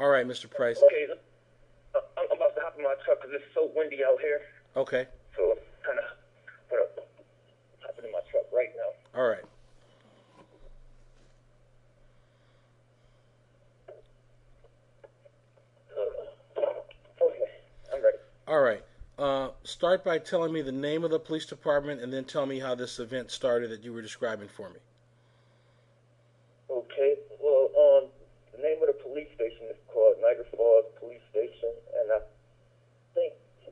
All right, Mr. Price. Okay, I'm about to hop in my truck because it's so windy out here. Okay. So kind of put up, hopping in my truck right now. All right. Okay, I'm ready. All right. Start by telling me the name of the police department and then tell me how this event started that you were describing for me. Okay, well, the name of the police station is called Niagara Falls Police Station, and I think, I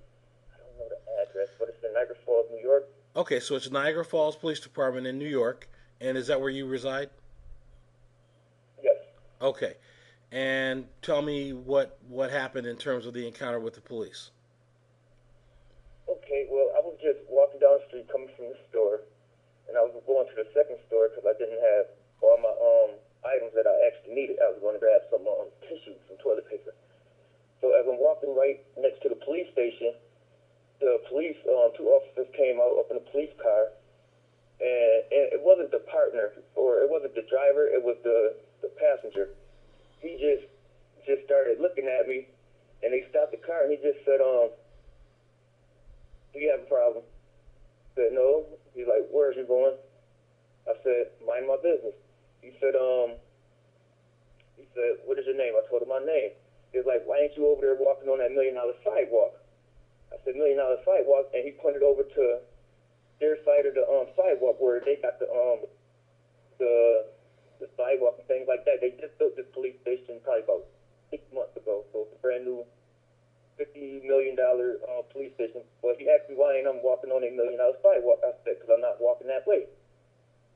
don't know the address, but it's in Niagara Falls, New York. Okay, so it's Niagara Falls Police Department in New York, and is that where you reside? Yes. Okay. And tell me what happened in terms of the encounter with the police. Okay, well, I was just walking down the street coming from the store, and I was going to the second store because I didn't have all my items that I actually needed. I was going to grab some tissue, some toilet paper. So as I'm walking right next to the police station, the police, two officers came out up in a police car, and it wasn't the partner, or it wasn't the driver, it was the passenger. He just started looking at me, and they stopped the car, and he just said, do you have a problem? I said, no. He's like, where are you going? I said, mind my business. He said, what is your name? I told him my name. He was like, why ain't you over there walking on that $1 million sidewalk? I said, $1 million sidewalk, and he pointed over to their side of the sidewalk where they got the sidewalk and things like that. They just built this police station probably about 6 months ago, so it's a brand new $50 million police station. But he asked me why ain't I'm walking on a $1 million sidewalk. I said, because I'm not walking that way.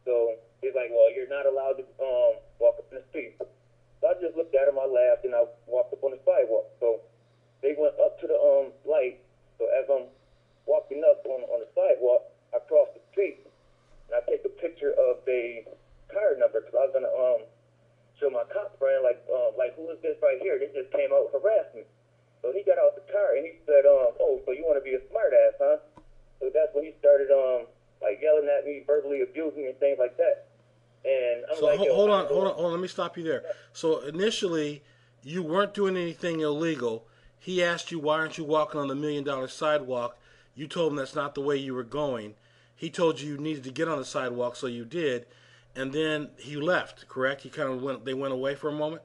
So he's like, well, you're not allowed to walk up in the street. So I just looked at him, I laughed, and I walked up on the sidewalk. So they went up to the light. So as I'm walking up on the sidewalk, I cross the street, and I take a picture of the car number because I was going to show my cop friend, like, who is this right here? They just came out and harassed me. So he got out the car, and he said, oh, so you want to be a smart ass, huh? So that's when he started, yelling at me, verbally abusing me, and things like that. And I'm so like, hold on, let me stop you there. So initially, you weren't doing anything illegal. He asked you, why aren't you walking on the $1 million sidewalk? You told him that's not the way you were going. He told you needed to get on the sidewalk, so you did. And then he left, correct? They went away for a moment?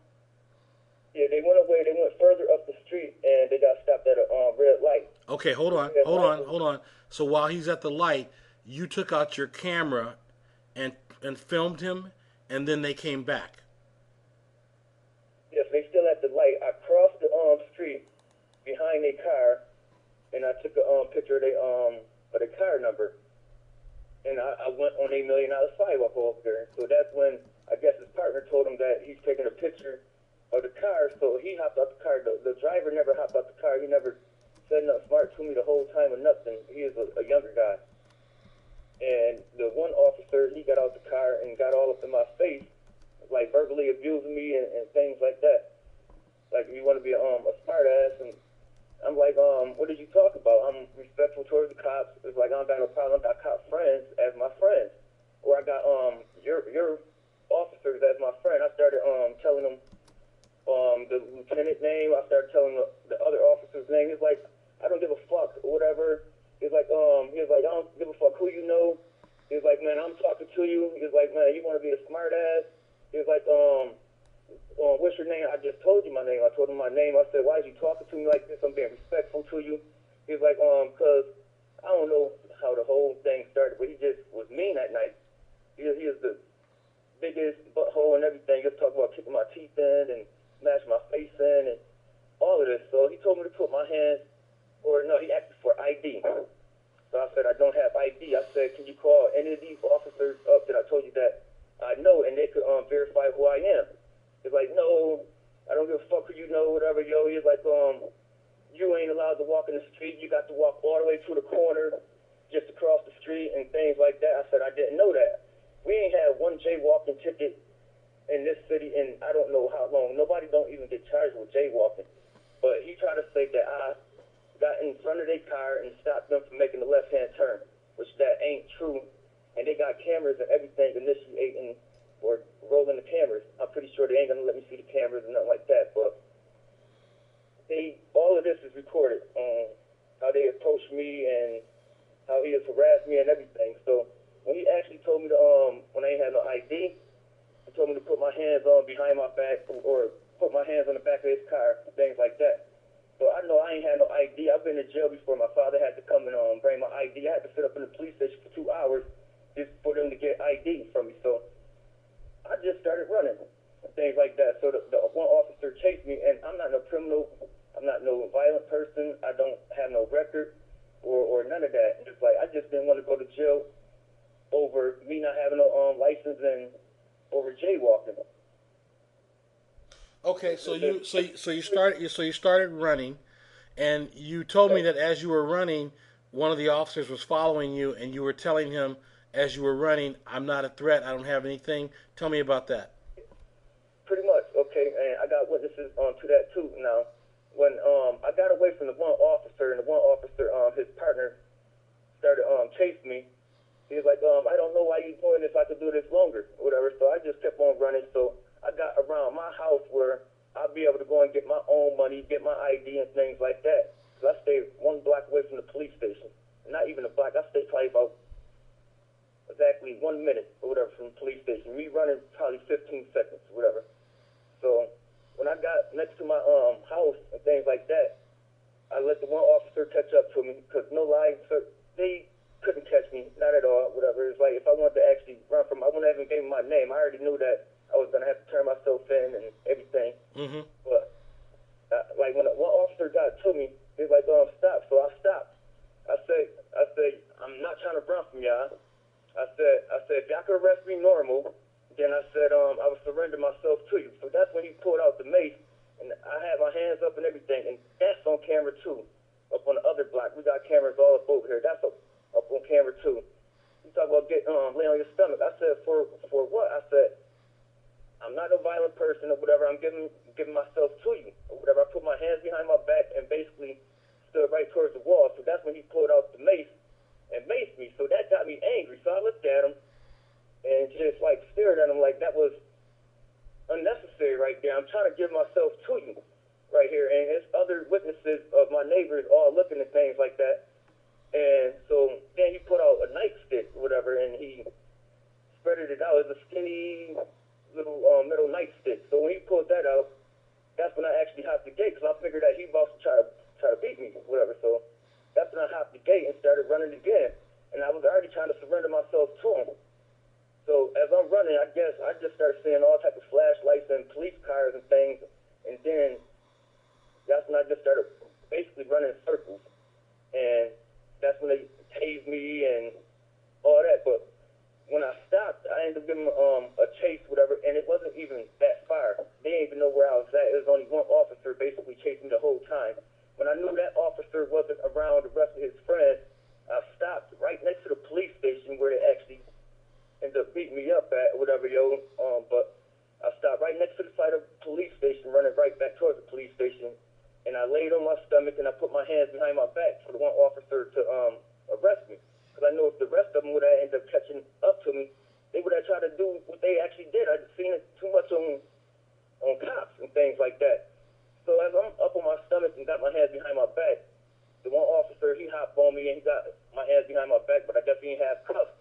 Yeah, they went away. They went further up the street, and they got stopped at a red light. Okay, hold on. So while he's at the light, you took out your camera and filmed him, and then they came back. Yes, they still at the light. I crossed the street behind their car, and I took a picture of the car number, and I went on a $1 million sidewalk over there. So that's when I guess his partner told him that he's taking a picture of the car. So he hopped out the car. The driver never hopped out the car. He never said nothing smart to me the whole time or nothing. He is a younger guy. And the one officer, he got out the car and got all up in my face, like verbally abusing me and things like that. Like, you want to be a smart ass. And I'm like, what did you talk about? I'm respectful towards the cops. It's like, I don't got no problem. I got cop friends as my friends. Or I got your officers as my friend. I started telling them the lieutenant name. I started telling the other officer's name. He's like, I don't give a fuck or whatever. He's like, I don't give a fuck who you know. He's like, man, I'm talking to you. He's like, man, you want to be a smart ass? He's like, what's your name? I just told you my name. I told him my name. I said, why are you talking to me like this? I'm being respectful to you. He's like, because I don't know how the whole thing started, but he just was mean that night. He is the biggest butthole and everything. Just talk about kicking my teeth in and smash my face in and all of this. So he told me to put my hands, or no, he asked me for ID. So I said, I don't have ID. I said, can you call any of these officers up that I told you that I know, and they could verify who I am? He's like, no, I don't give a fuck who you know, whatever, yo. He's like, you ain't allowed to walk in the street. You got to walk all the way to the corner just across the street and things like that. I said, I didn't know that. We ain't had one jaywalking ticket in this city in I don't know how long. Nobody don't even get charged with jaywalking. But he tried to say that I got in front of their car and stopped them from making the left-hand turn, which that ain't true. And they got cameras and everything initiating or rolling the cameras. I'm pretty sure they ain't going to let me see the cameras and nothing like that. But all of this is recorded. How they approached me and how he has harassed me and everything. So when he actually told me to, when I ain't had no ID, he told me to put my hands on behind my back or put my hands on the back of his car, things like that. So I know I ain't had no ID. I've been to jail before. My father had to come and bring my ID. I had to sit up in the police station for 2 hours just for them to get ID from me. So I just started running and things like that. So the one officer chased me, and I'm not no criminal. I'm not no violent person. I don't have no record or none of that. It's like I just didn't want to go to jail over me not having no license and over jaywalking. Okay, so you started running, and you told me that as you were running, one of the officers was following you, and you were telling him as you were running, "I'm not a threat. I don't have anything." Tell me about that. Pretty much, okay, and I got witnesses to that too. Now, when I got away from the one officer, and the one officer, his partner, started chasing me. He was like, I don't know why you doing this. I could do this longer, or whatever. So I just kept on running. So I got around my house where I'll be able to go and get my own money, get my ID and things like that. Because I stayed 1 block away from the police station. Not even a block. I stayed probably about exactly 1 minute or whatever from the police station. Me running probably 15 seconds or whatever. So when I got next to my house and things like that, I let the one officer catch up to me because no lie, sir, they couldn't catch me, not at all, whatever. It's like if I wanted to actually run from, I wouldn't even give him my name. I already knew that I was going to have to turn myself in and everything. Mm-hmm. But like when one officer got to me, he was like, stop. So I stopped. I said, I'm not trying to run from y'all. I said, if y'all could arrest me normal, then I said, I would surrender myself to you. So that's when he pulled out the mace, and I had my hands up and everything, and that's on camera too. Up on the other block, we got cameras all up over here. That's up on camera too. You talk about lay on your stomach. I said, for what? I said, I'm not a violent person or whatever. I'm giving myself to you or whatever. I put my hands behind my back and basically stood right towards the wall. So that's when he pulled out the mace and maced me. So that got me angry. So I looked at him and just like stared at him like that was unnecessary right there. I'm trying to give myself to you right here. And there's other witnesses of my neighbors all looking at things like that. And so then he put out a nightstick or whatever, and he spreaded it out. It was a skinny little metal nightstick. So when he pulled that out, that's when I actually hopped the gate because I figured that he was about to try to beat me or whatever. So that's when I hopped the gate and started running again. And I was already trying to surrender myself to him. So as I'm running, I guess I just started seeing all types of flashlights and police cars and things. And then that's when I just started basically running in circles. And that's when they tased me and all that. But when I stopped, I ended up giving a chase, whatever, and it wasn't even that far. They didn't even know where I was at. It was only one officer basically chasing me the whole time. When I knew that officer wasn't around the rest of his friends, I stopped right next to the police station where they actually ended up beating me up at, whatever, yo. But I stopped right next to the side of the police station, running right back towards the police station. And I laid on my stomach and I put my hands behind my back for the one officer to arrest me. Because I know if the rest of them would have ended up catching up to me, they would have tried to do what they actually did. I'd seen it too much on cops and things like that. So as I'm up on my stomach and got my hands behind my back, the one officer, he hopped on me and he got my hands behind my back, but I definitely didn't have cuffs.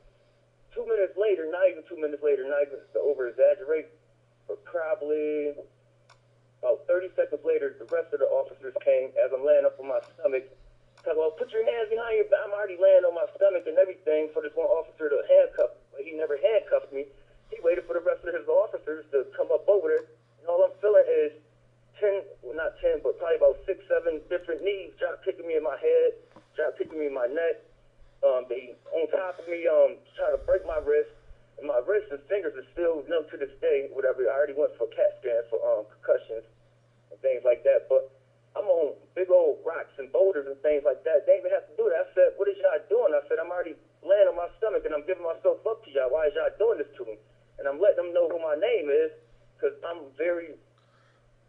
2 minutes later, not even 2 minutes later, not even to over-exaggerate, but probably about 30 seconds later, the rest of the officers came as I'm laying up on my stomach. Talk about, put your hands behind your back. I'm already laying on my stomach and everything for this one officer to handcuff. But he never handcuffed me. He waited for the rest of his officers to come up over there. And all I'm feeling is 10, well, not 10, but probably about 6, 7 different knees drop kicking me in my head, drop kicking me in my neck. They on top of me, trying to break my wrist. And my wrists and fingers are still numb to this day, whatever. I already went for a CAT scan for concussions and things like that. But I'm on big old rocks and boulders and things like that. They didn't even have to do that. I said, what is y'all doing? I said, I'm already laying on my stomach and I'm giving myself up to y'all. Why is y'all doing this to me? And I'm letting them know who my name is because I'm very,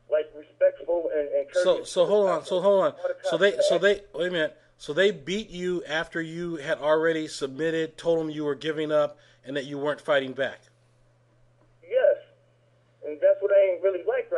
like, respectful and courteous. So hold on. So they wait a minute. So they beat you after you had already submitted, told them you were giving up and that you weren't fighting back. Yes. And that's what I ain't really like